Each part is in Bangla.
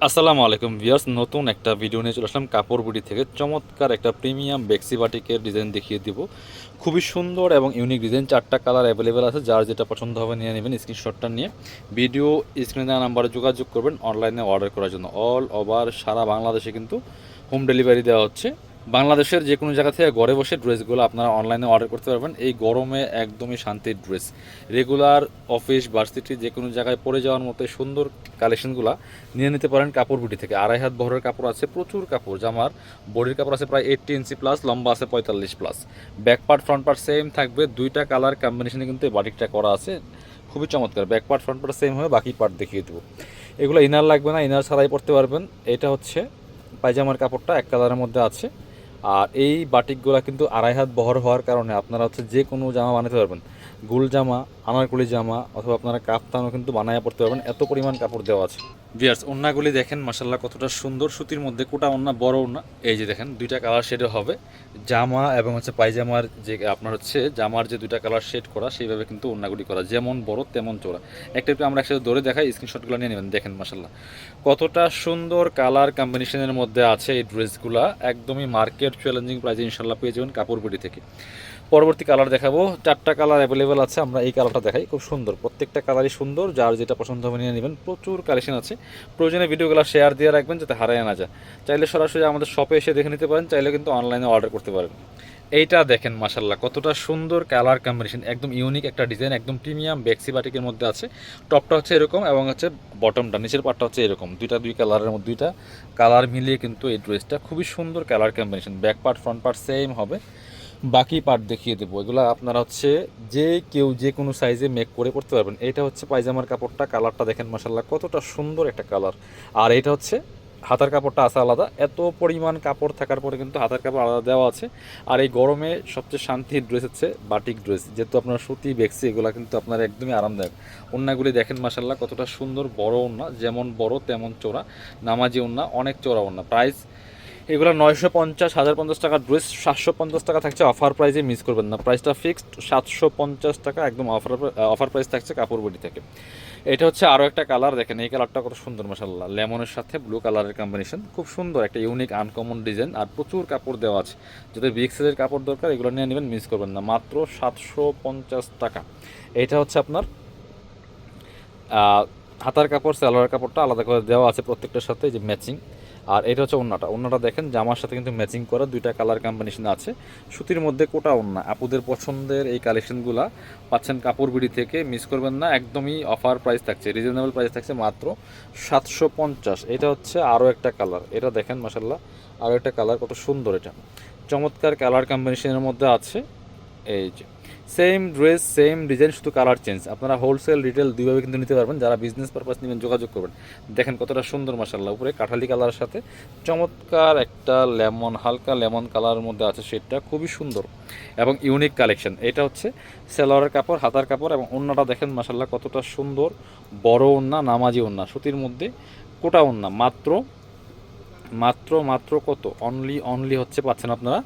আসসালামু আলাইকুম ভিউয়ার্স, নতুন একটা ভিডিও নিয়ে চলে আসলাম কাপড় বিডি থেকে। চমৎকার একটা প্রিমিয়াম বেক্সি বাটিকের ডিজাইন দেখিয়ে দিব। খুবই সুন্দর এবং ইউনিক ডিজাইন, 4টা কালার অ্যাভেলেবেল আছে। যার যেটা পছন্দ হবে নিয়ে নেবেন, স্ক্রিনশটটা নিয়ে ভিডিও স্ক্রিনে দেওয়া নাম্বারে যোগাযোগ করবেন অনলাইনে অর্ডার করার জন্য। অল ওভার সারা বাংলাদেশে কিন্তু হোম ডেলিভারি দেওয়া হচ্ছে। বাংলাদেশের যে কোনো জায়গা থেকে ঘরে বসে ড্রেসগুলো আপনারা অনলাইনে অর্ডার করতে পারবেন। এই গরমে একদমই শান্তির ড্রেস, রেগুলার অফিস ভার্সিটি যে কোনো জায়গায় পরে যাওয়ার মতো সুন্দর কালেকশনগুলো নিয়ে নিতে পারেন কাপড় বিডি থেকে। 2.5 হাত বহরের কাপড় আছে, প্রচুর কাপড়। জামার বডির কাপড় আছে প্রায় 80 ইঞ্চি প্লাস, লম্বা আছে 45 plus. Back part front part same থাকবে, দুইটা কালার কম্বিনেশনে কিন্তু এই বাটিকটা করা আছে। খুবই চমৎকার। Back part front part same হয়ে বাকি পার্ট দেখিয়ে দেবো। এগুলো ইনার লাগবে না, ইনার ছাড়াই পরতে পারবেন। এটা হচ্ছে পায়জামার কাপড়টা এক কালারের মধ্যে আছে। আর এই বাটিকগুলো কিন্তু 2.5 হাত বহর হওয়ার কারণে আপনারা হচ্ছে যে কোনো জামা বানাতে পারবেন। গুল জামা, আনারকলি জামা অথবা আপনারা কাপ্তানও কিন্তু বানায় পড়তে পারবেন, এত পরিমাণ কাপড় দেওয়া আছে। ভিউয়ার্স, ওড়নাগুলি দেখেন মাশাআল্লাহ কতটা সুন্দর, সুতির মধ্যে কোটা ওড়না, বড় ওড়না। এই যে দেখেন দুইটা কালার শেডে হবে জামা এবং হচ্ছে পায়জামার যে আপনার হচ্ছে জামার যে দুইটা কালার শেড করা, সেইভাবে কিন্তু ওড়নাগুলি করা, যেমন বড় তেমন চওড়া। একটা একটু আমরা একসাথে ধরে দেখাই, স্ক্রিনশটগুলো নিয়ে নেবেন। দেখেন মাশাআল্লাহ কতটা সুন্দর কালার কম্বিনেশনের মধ্যে আছে এই ড্রেসগুলো। একদমই মার্কেট চ্যালেঞ্জিং প্রাইসে ইনশাল্লাহ পেয়ে যাবেন কাপড় বিডি থেকে। পরবর্তী কালার দেখাবো, 4টা কালার অ্যাভেলেবেল আছে। আমরা এই কালারটা দেখাই, খুব সুন্দর, প্রত্যেকটা কালারই সুন্দর। যার যেটা পছন্দ হবে নিয়ে নেবেন, প্রচুর কালেকশন আছে। প্রয়োজনে ভিডিওগুলো শেয়ার দিয়ে রাখবেন যাতে হারায় না যায়। চাইলে সরাসরি আমাদের শপে এসে দেখে নিতে পারেন, চাইলে কিন্তু অনলাইনে অর্ডার করতে পারেন। এইটা দেখেন মাশাল্লাহ কতটা সুন্দর কালার কম্বিনেশন, একদম ইউনিক একটা ডিজাইন, একদম প্রিমিয়াম বেক্সি বাটিকের মধ্যে আছে। টপটা হচ্ছে এরকম এবং হচ্ছে বটমটা, নিচের পার্টটা হচ্ছে এরকম। দুই কালারের মধ্যে দুইটা কালার মিলিয়ে কিন্তু এই ড্রেসটা খুবই সুন্দর colour combination. Back part front part same হবে, বাকি পার্ট দেখিয়ে দেবো। এগুলো আপনারা হচ্ছে যে কেউ যে কোনো সাইজে মেক করে পড়তে পারবেন। এটা হচ্ছে পায়জামার কাপড়টা, কালারটা দেখেন মাশাল্লাহ কতটা সুন্দর একটা কালার। আর এটা হচ্ছে হাতার কাপড়টা আছে আলাদা। এত পরিমাণ কাপড় থাকার পরে কিন্তু হাতার কাপড় আলাদা দেওয়া আছে। আর এই গরমে সবচেয়ে শান্তির ড্রেস হচ্ছে বাটিক ড্রেস, যেহেতু আপনার সুতি বেক্সি, এগুলো কিন্তু আপনার একদমই আরামদায়ক। ওড়নাগুলি দেখেন মাশাল্লাহ কতটা সুন্দর, বড় ওড়না, যেমন বড় তেমন চওড়া, নামাজি ওড়না, অনেক চওড়া ওড়না। প্রাইস এগুলো 950, 1050 টাকার ড্রেস 750 টাকা থাকছে অফার প্রাইসে, মিস করবেন না। প্রাইসটা ফিক্সড 750 টাকা, একদম অফার প্রাইস থাকছে কাপড় বডি থেকে। এটা হচ্ছে আরও একটা কালার, দেখেন এই কালারটা কত সুন্দর মাশাআল্লাহ, লেমনের সাথে ব্লু কালারের কম্বিনেশন, খুব সুন্দর একটা ইউনিক আনকমন ডিজাইন। আর প্রচুর কাপড় দেওয়া আছে, যাদের বিগ সাইজের কাপড় দরকার এগুলো নিয়ে নেবেন, মিস করবেন না। মাত্র 750 টাকা। এটা হচ্ছে আপনার হাতার কাপড়, সালোয়ার কাপড়টা আলাদা করে দেওয়া আছে প্রত্যেকটার সাথে, যে ম্যাচিং। আর এটা হচ্ছে ওড়নাটা দেখেন জামার সাথে কিন্তু ম্যাচিং করা, দুইটা কালার কম্বিনেশন আছে। সুতির মধ্যে কোটা ওড়না, আপুদের পছন্দের এই কালেকশনগুলো পাচ্ছেন কাপড় বিডি থেকে, মিস করবেন না। একদমই অফার প্রাইস থাকছে, রিজনেবল প্রাইস থাকছে, মাত্র 750। এটা হচ্ছে আরও একটা কালার, এটা দেখেন মাশাল্লাহ আরও একটা কালার, কত সুন্দর। এটা চমৎকার কালার কম্বিনেশনের মধ্যে আছে। এই যে সেম ড্রেস সেম ডিজাইন, শুধু কালার চেঞ্জ। আপনারা হোলসেল রিটেল দুইভাবে কিন্তু নিতে পারবেন। যারা বিজনেস পারপাস নেবেন যোগাযোগ করবেন। দেখেন কতটা সুন্দর মাশাআল্লাহ, উপরে কাঠালি কালারের সাথে চমৎকার একটা হালকা লেমন কালারের মধ্যে আছে, সেটা খুবই সুন্দর এবং ইউনিক কালেকশন। এটা হচ্ছে সালোয়ারের কাপড়, হাতার কাপড় এবং ওড়নাটা দেখেন মাশাআল্লাহ কতটা সুন্দর, বড় ওড়না, নামাজি ওড়না, সুতির মধ্যে কোটা ওড়না। মাত্র মাত্র মাত্র কত, অনলি হচ্ছে পাচ্ছেন আপনারা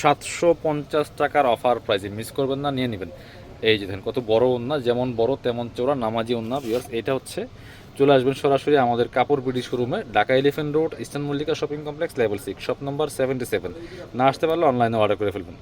750 টাকার অফার প্রাইসে, মিস করবেন না, নিয়ে নেবেন। এই যে দেখেন কত বড় ওড়না, যেমন বড় তেমন চওড়া, নামাজি ওড়না। ভিউয়ার্স, এটা হচ্ছে চলে আসবেন সরাসরি আমাদের কাপড় বিডি শোরুমে, Dhaka elephant road, eastern Mallika shopping complex, level 6, shop number 77। না আসতে পারলে অনলাইনে অর্ডার করে ফেলবেন।